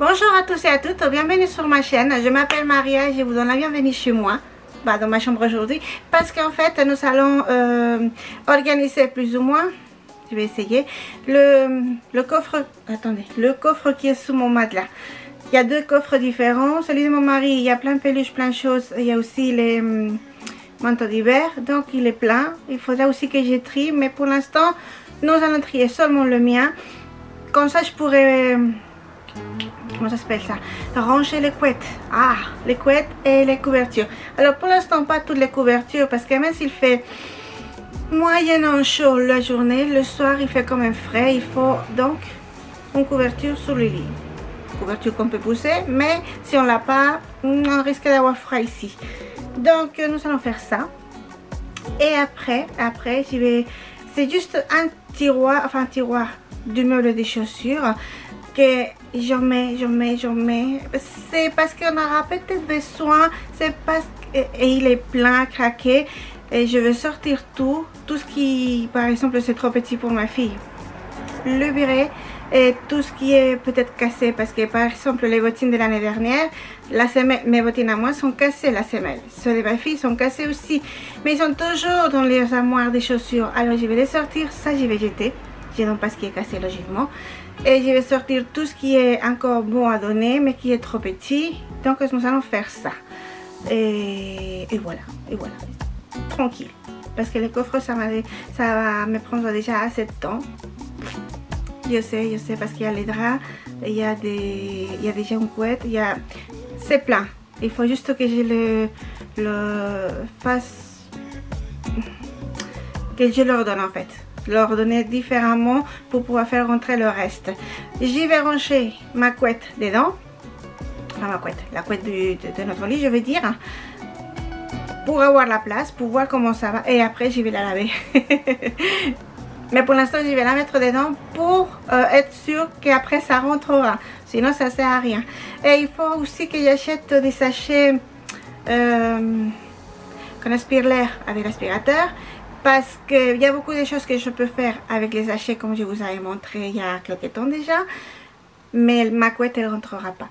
Bonjour à tous et à toutes, bienvenue sur ma chaîne. Je m'appelle Maria et je vous donne la bienvenue chez moi, dans ma chambre aujourd'hui, parce qu'en fait nous allons organiser plus ou moins, je vais essayer, le coffre, attendez, le coffre qui est sous mon matelas. Il y a deux coffres différents, celui de mon mari, il y a plein de peluches, plein de choses, il y a aussi les manteaux d'hiver, donc il est plein. Il faudra aussi que je trie, mais pour l'instant nous allons trier seulement le mien, comme ça je pourrais... comment ça s'appelle ça, ranger les couettes, les couettes et les couvertures. Alors pour l'instant pas toutes les couvertures, parce que même s'il fait moyennement chaud la journée, le soir il fait quand même frais. Il faut donc une couverture sur le lit, couverture qu'on peut pousser, mais si on l'a pas, on risque d'avoir froid ici. Donc nous allons faire ça. Et après je vais, c'est juste un tiroir, enfin un tiroir du meuble des chaussures que je mets, c'est parce qu'on aura peut-être besoin, c'est parce que, et il est plein, craqué, et je vais sortir tout ce qui, par exemple, c'est trop petit pour ma fille, le virer, et tout ce qui est peut-être cassé, parce que par exemple les bottines de l'année dernière, la semelle, mes bottines à moi sont cassées, la semelle, ceux de ma fille sont cassés aussi, mais ils sont toujours dans les armoires des chaussures. Alors je vais les sortir, ça je vais jeter, je n'ai pas ce qui est cassé logiquement. Et je vais sortir tout ce qui est encore bon à donner, mais qui est trop petit. Donc nous allons faire ça. Et voilà, tranquille. Parce que le coffre, ça va me prendre déjà assez de temps. Je sais, parce qu'il y a les draps, il y a déjà une couette, c'est plein. Il faut juste que je le fasse, que je leur donne en fait. Leur donner différemment pour pouvoir faire rentrer le reste. J'y vais ranger ma couette dedans, enfin ma couette, la couette de notre lit je veux dire, pour avoir la place, pour voir comment ça va, et après je vais la laver. Mais pour l'instant je vais la mettre dedans pour être sûr qu'après ça rentrera, sinon ça sert à rien. Et il faut aussi que j'achète des sachets qu'on aspire l'air avec l'aspirateur, parce qu'il y a beaucoup de choses que je peux faire avec les sachets comme je vous avais montré il y a quelques temps déjà, mais ma couette elle rentrera pas,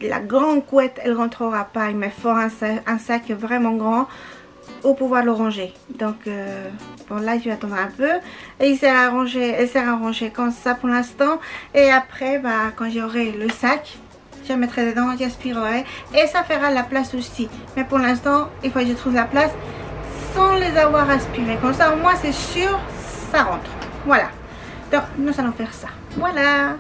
la grande couette elle rentrera pas. Il me faut un sac vraiment grand pour pouvoir le ranger. Donc bon, là je vais attendre un peu, et elle sert à ranger comme ça pour l'instant, et après quand j'aurai le sac je mettrai dedans, j'aspirerai et ça fera la place aussi. Mais pour l'instant il faut que je trouve la place sans les avoir aspirés, comme ça au moins c'est sûr ça rentre. Voilà, donc nous allons faire ça. Voilà.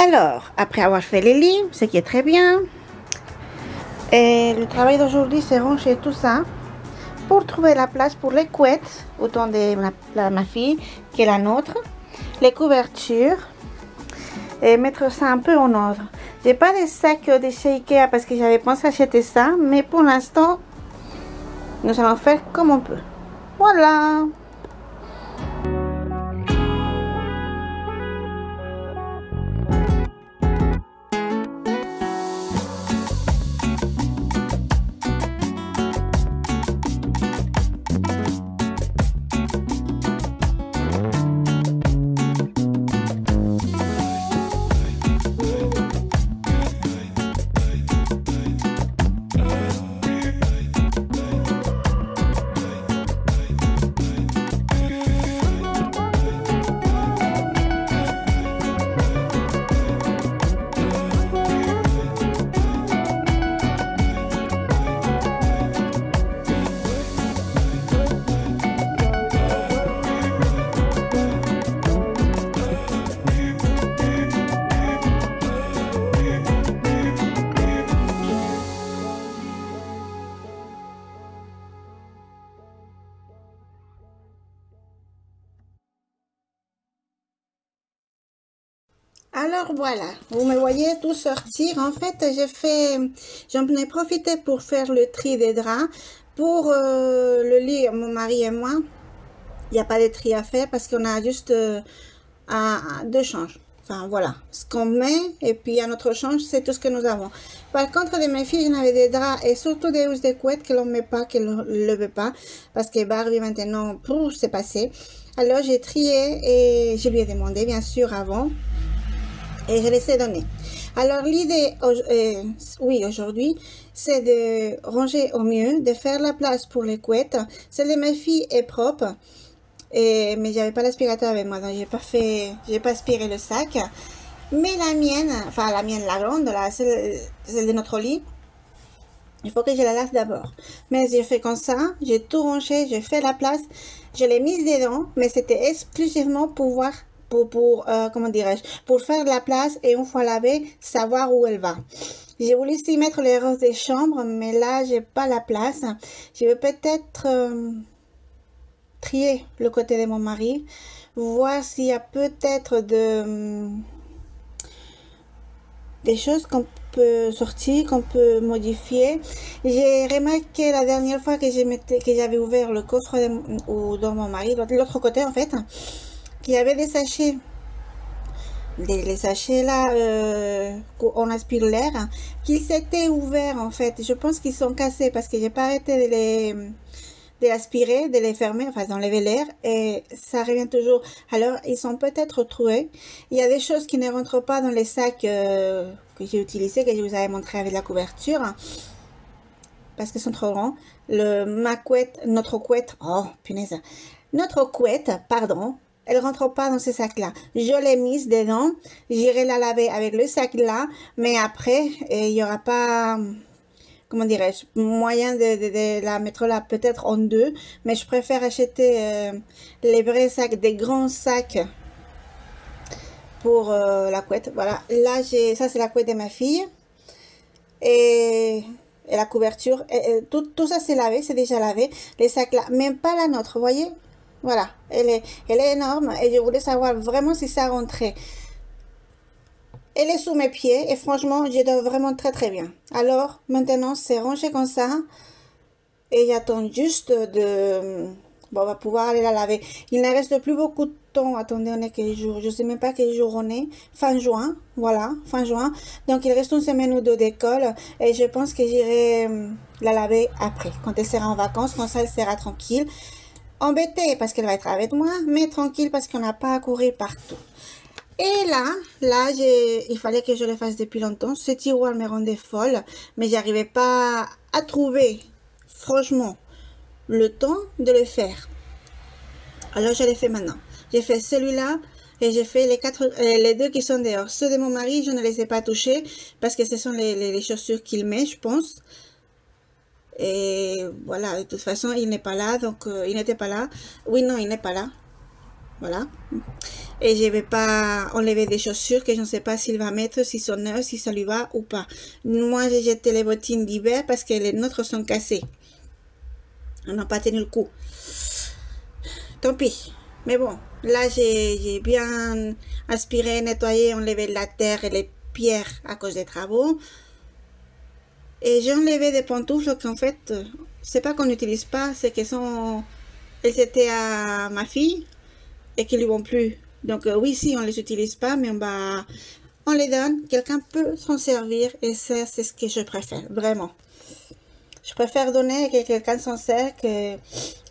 Alors, après avoir fait les lits, ce qui est très bien, et le travail d'aujourd'hui, c'est ranger tout ça pour trouver la place pour les couettes, autant de ma fille que la nôtre, les couvertures, et mettre ça un peu en ordre. J'ai pas de sac de chez Ikea parce que j'avais pensé acheter ça, mais pour l'instant, nous allons faire comme on peut. Voilà. Alors voilà, vous me voyez tout sortir. En fait, j'en ai profité pour faire le tri des draps. Pour le lit, mon mari et moi, il n'y a pas de tri à faire parce qu'on a juste deux changes. Enfin voilà, ce qu'on met et puis un autre change, c'est tout ce que nous avons. Par contre, de mes filles, j'en avais des draps et surtout des housses de couettes que l'on ne met pas, que l'on ne le veut pas. Parce que Barbie maintenant, c'est passé. Alors j'ai trié et je lui ai demandé bien sûr avant. Et je les ai donnés. Alors l'idée, oui, aujourd'hui, c'est de ranger au mieux, de faire la place pour les couettes. Celle de mes filles est propre, mais j'avais pas l'aspirateur avec moi, donc j'ai pas aspiré le sac. Mais la mienne, enfin la mienne, la grande, celle de notre lit, il faut que je la lave d'abord. Mais j'ai fait comme ça, j'ai tout rangé, j'ai fait la place, je l'ai mise dedans, mais c'était exclusivement comment dirais-je, pour faire de la place et une fois lavée, savoir où elle va. J'ai voulu aussi mettre les roses des chambres, mais là, j'ai pas la place. Je vais peut-être trier le côté de mon mari, voir s'il y a peut-être des choses qu'on peut sortir, qu'on peut modifier. J'ai remarqué la dernière fois que j'avais ouvert le coffre dans mon mari, de l'autre côté en fait, qu'il y avait des sachets, les sachets là, on aspire l'air, qui s'étaient ouverts en fait. Je pense qu'ils sont cassés parce que j'ai pas arrêté de l'aspirer, de les fermer, enfin d'enlever l'air et ça revient toujours. Alors ils sont peut-être troués. Il y a des choses qui ne rentrent pas dans les sacs que j'ai utilisés, que je vous avais montré avec la couverture parce qu'ils sont trop grands. Notre couette, oh punaise, notre couette, pardon, elle rentre pas dans ces sacs là. Je l'ai mise dedans, j'irai la laver avec le sac là, mais après il y aura pas, comment dirais-je, moyen de la mettre là peut-être en deux, mais je préfère acheter les vrais sacs, des grands sacs pour la couette. Voilà, là ça c'est la couette de ma fille et la couverture, tout ça c'est lavé, c'est déjà lavé. Les sacs là, même pas la nôtre, vous voyez. Voilà, elle est énorme et je voulais savoir vraiment si ça rentrait. Elle est sous mes pieds et franchement, je dors vraiment très très bien. Alors, maintenant, c'est rangé comme ça. Et j'attends juste Bon, on va pouvoir aller la laver. Il ne reste plus beaucoup de temps. Attendez, on est quel jour? Je ne sais même pas quel jour on est. Fin juin, voilà, fin juin. Donc, il reste une semaine ou deux d'école. Et je pense que j'irai la laver après. Quand elle sera en vacances, comme ça, elle sera tranquille. Embêtée parce qu'elle va être avec moi, mais tranquille parce qu'on n'a pas à courir partout. Et là, il fallait que je le fasse depuis longtemps. Ce tiroir me rendait folle, mais j'arrivais pas à trouver, franchement, le temps de le faire. Alors, je l'ai fait maintenant. J'ai fait celui-là et j'ai fait les deux qui sont dehors. Ceux de mon mari, je ne les ai pas touchés parce que ce sont les chaussures qu'il met, je pense. Et voilà, de toute façon, il n'est pas là, donc il n'était pas là. Oui, non, il n'est pas là. Voilà. Et je vais pas enlever des chaussures que je ne sais pas s'il va mettre, si sont neuves, si ça lui va ou pas. Moi, j'ai jeté les bottines d'hiver parce que les nôtres sont cassées. On n'a pas tenu le coup. Tant pis. Mais bon, là, j'ai bien aspiré, nettoyé, enlevé la terre et les pierres à cause des travaux. Et j'ai enlevé des pantoufles qu'en fait, c'est pas qu'on n'utilise pas, c'est qu'elles sont... Elles étaient à ma fille et qui lui vont plus. Donc oui, si on les utilise pas, mais on les donne. Quelqu'un peut s'en servir et ça, c'est ce que je préfère, vraiment. Je préfère donner que quelqu'un s'en sert que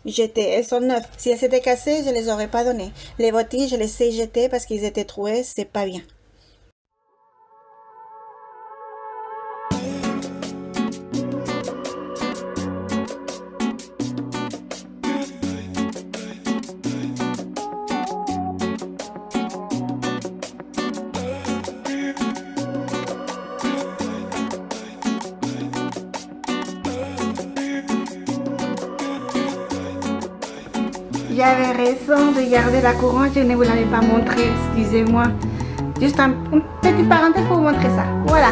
jeter. Elles sont neuves. Si elles étaient cassées, je les aurais pas données. Les bottines, je les ai jetées parce qu'ils étaient troués, c'est pas bien. J'avais raison de garder la couronne, je ne vous l'avais pas montré, excusez-moi. Juste une petite parenthèse pour vous montrer ça. Voilà.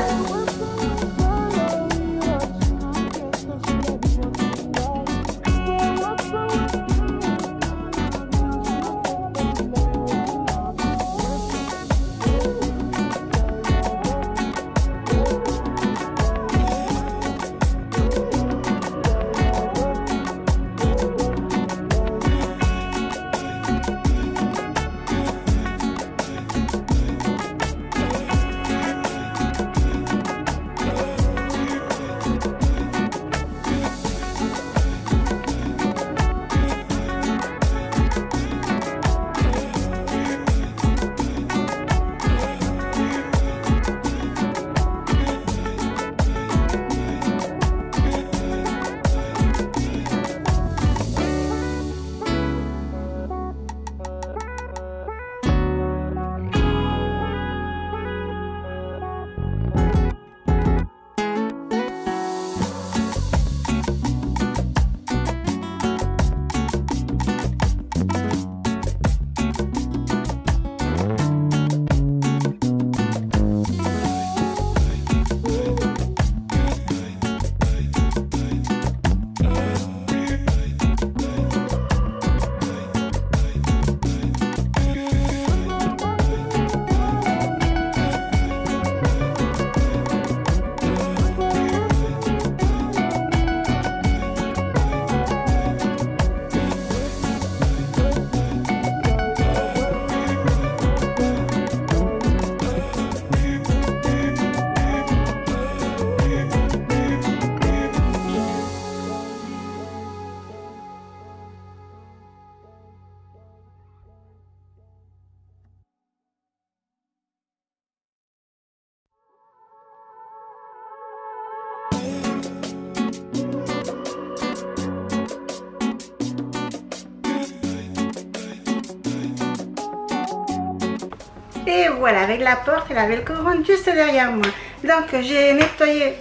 Et voilà, avec la porte et la belle couronne juste derrière moi. Donc j'ai nettoyé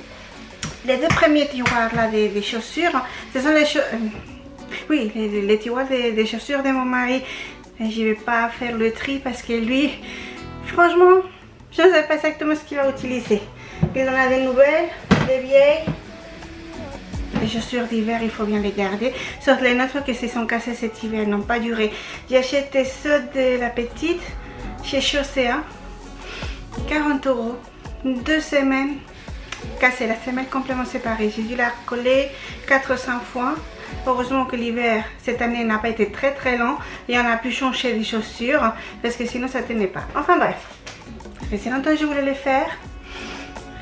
les deux premiers tiroirs là des chaussures. Ce sont les les tiroirs des chaussures de mon mari. Je ne vais pas faire le tri parce que lui, franchement, je ne sais pas exactement ce qu'il va utiliser. Il en a des nouvelles, des vieilles. Les chaussures d'hiver, il faut bien les garder. Sauf les nôtres qui se sont cassées cet hiver, n'ont pas duré. J'ai acheté ceux de la petite chez Chaussea, 40 €, 2 semaines cassée, la semelle complètement séparée. J'ai dû la coller 400 fois. Heureusement que l'hiver cette année n'a pas été très long et on a pu changer les chaussures parce que sinon ça tenait pas. Enfin bref, ça fait longtemps que je voulais les faire.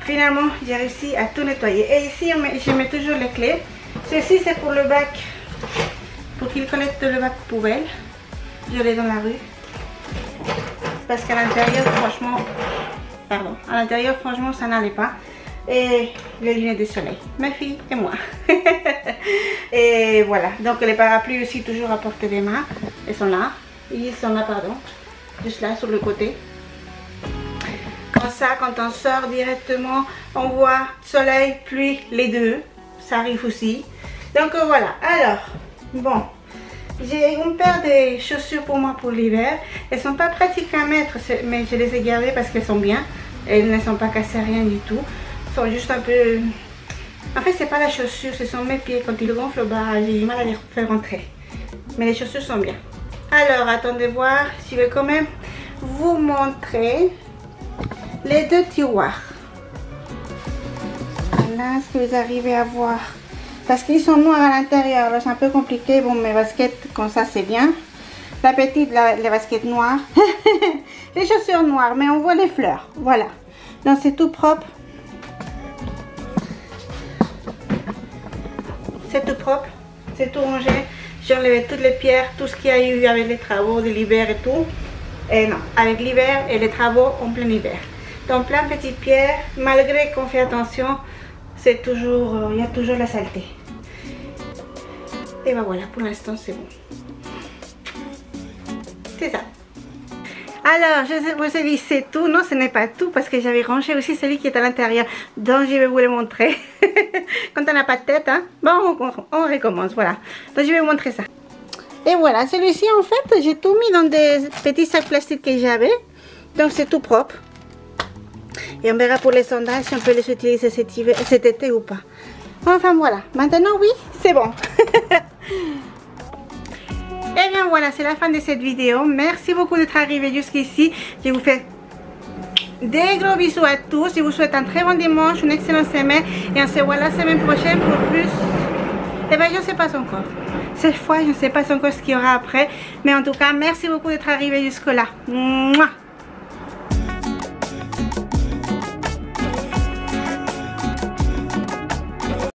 Finalement j'ai réussi à tout nettoyer. Et ici je mets toujours les clés. Ceci c'est pour le bac, pour qu'il collecte le bac poubelle. Je l'ai dans la rue. Parce qu'à l'intérieur franchement ça n'allait pas. Et les lunettes de soleil, ma fille et moi. Et voilà, donc les parapluies aussi toujours à portée des mains. Ils sont là, juste là sur le côté. Comme ça, quand on sort directement, on voit soleil, pluie, les deux. Ça arrive aussi. Donc voilà, alors, bon, J'ai une paire de chaussures pour moi pour l'hiver. Elles sont pas pratiques à mettre, mais je les ai gardées parce qu'elles sont bien. Elles ne sont pas cassées, rien du tout. Elles sont juste un peu... En fait, c'est pas la chaussure, ce sont mes pieds. Quand ils gonflent, bah, j'ai du mal à les faire rentrer. Mais les chaussures sont bien. Alors, attendez voir. Je vais quand même vous montrer les deux tiroirs. Voilà ce que vous arrivez à voir. Parce qu'ils sont noirs à l'intérieur, alors c'est un peu compliqué. Bon, mes baskets comme ça, c'est bien. La petite, les baskets noires. Les chaussures noires, mais on voit les fleurs. Voilà. Donc, c'est tout propre. C'est tout propre. C'est tout rangé. J'ai enlevé toutes les pierres, tout ce qu'il y a eu avec les travaux de l'hiver et tout. Et non, avec l'hiver et les travaux en plein hiver. Donc, plein de petites pierres. Malgré qu'on fait attention, c'est toujours, il y a toujours la saleté. Et ben voilà, pour l'instant c'est bon. C'est ça. Alors, je vous ai dit c'est tout. Non, ce n'est pas tout parce que j'avais rangé aussi celui qui est à l'intérieur. Donc je vais vous le montrer. Quand on n'a pas de tête, hein. Bon, on recommence, voilà. Donc je vais vous montrer ça. Et voilà, celui-ci en fait, j'ai tout mis dans des petits sacs plastiques que j'avais. Donc c'est tout propre. Et on verra pour les sondages si on peut les utiliser cet été ou pas. Enfin voilà, maintenant oui, c'est bon. Et bien voilà, c'est la fin de cette vidéo. Merci beaucoup d'être arrivé jusqu'ici. Je vous fais des gros bisous à tous. Je vous souhaite un très bon dimanche, une excellente semaine. Et on se voit la semaine prochaine pour plus. Et bien je ne sais pas encore. Cette fois, je ne sais pas encore ce qu'il y aura après. Mais en tout cas, merci beaucoup d'être arrivé jusque là. Mouah.